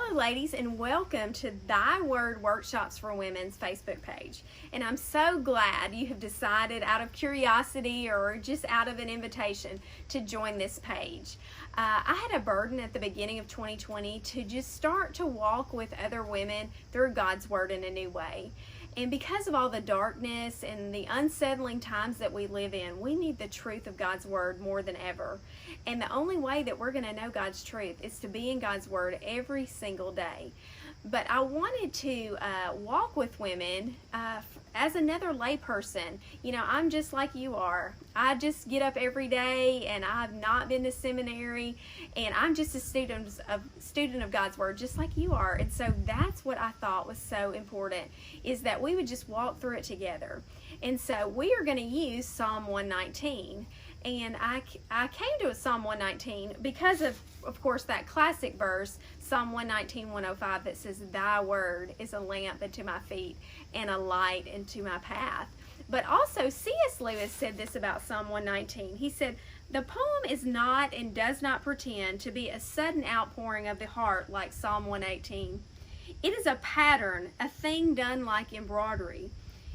Hello ladies, and welcome to Thy Word Workshops for Women's Facebook page. And I'm so glad you have decided out of curiosity or just out of an invitation to join this page. I had a burden at the beginning of 2020 to just start to walk with other women through God's Word in a new way. And because of all the darkness and the unsettling times that we live in, we need the truth of God's Word more than ever. And the only way that we're going to know God's truth is to be in God's Word every single day. But I wanted to walk with women as another layperson. You know, I'm just like you are. I just get up every day, and I've not been to seminary, and I'm just a student of God's Word, just like you are. And so that's what I thought was so important, is that we would just walk through it together. And so we are going to use Psalm 119. And I came to Psalm 119 because of course, that classic verse, Psalm 119:105, that says, "Thy word is a lamp unto my feet and a light unto my path." But also, C.S. Lewis said this about Psalm 119. He said, "The poem is not and does not pretend to be a sudden outpouring of the heart like Psalm 118. It is a pattern, a thing done like embroidery,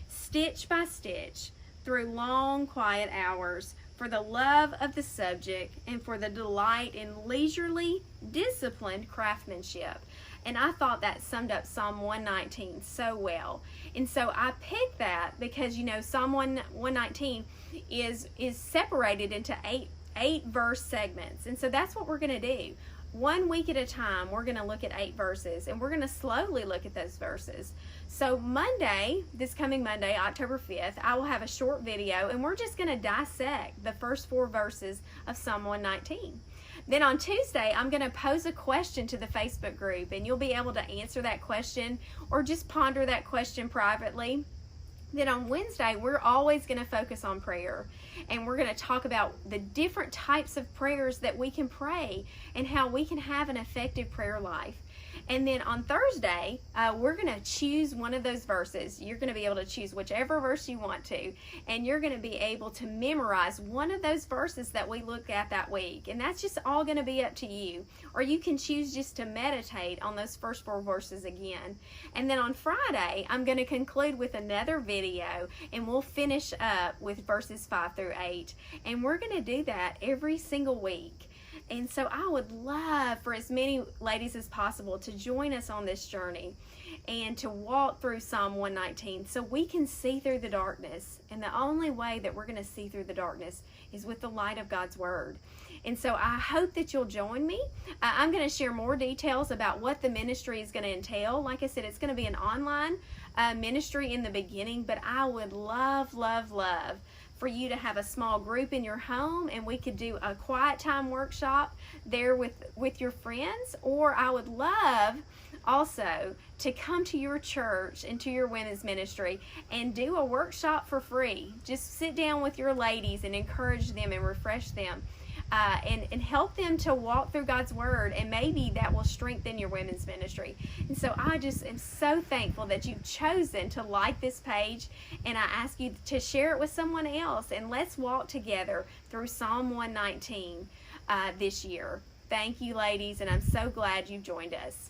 stitch by stitch, through long, quiet hours, for the love of the subject and for the delight in leisurely, disciplined craftsmanship." And I thought that summed up Psalm 119 so well. And so I picked that because, you know, Psalm 119 is separated into eight verse segments. And so that's what we're going to do. 1 week at a time, we're going to look at 8 verses, and we're going to slowly look at those verses. So Monday, this coming Monday, October 5th, I will have a short video, and we're just going to dissect the first 4 verses of Psalm 119. Then on Tuesday, I'm going to pose a question to the Facebook group, and you'll be able to answer that question or just ponder that question privately. Then on Wednesday, we're always going to focus on prayer, and we're going to talk about the different types of prayers that we can pray and how we can have an effective prayer life. And then on Thursday, we're going to choose one of those verses. You're going to be able to choose whichever verse you want to, and you're going to be able to memorize one of those verses that we look at that week. And that's just all going to be up to you. Or you can choose just to meditate on those first 4 verses again. And then on Friday, I'm going to conclude with another video, and we'll finish up with verses 5 through 8. And we're going to do that every single week. And so I would love for as many ladies as possible to join us on this journey and to walk through Psalm 119 so we can see through the darkness. And the only way that we're going to see through the darkness is with the light of God's Word. And so I hope that you'll join me. I'm going to share more details about what the ministry is going to entail. Like I said, it's going to be an online ministry in the beginning, but I would love for you to have a small group in your home, and we could do a quiet time workshop there with your friends. Or I would love also to come to your church and to your women's ministry and do a workshop for free. Just sit down with your ladies and encourage them and refresh them. And help them to walk through God's Word, and maybe that will strengthen your women's ministry. And so I just am so thankful that you've chosen to like this page, and I ask you to share it with someone else, and let's walk together through Psalm 119 this year. Thank you, ladies, and I'm so glad you've joined us.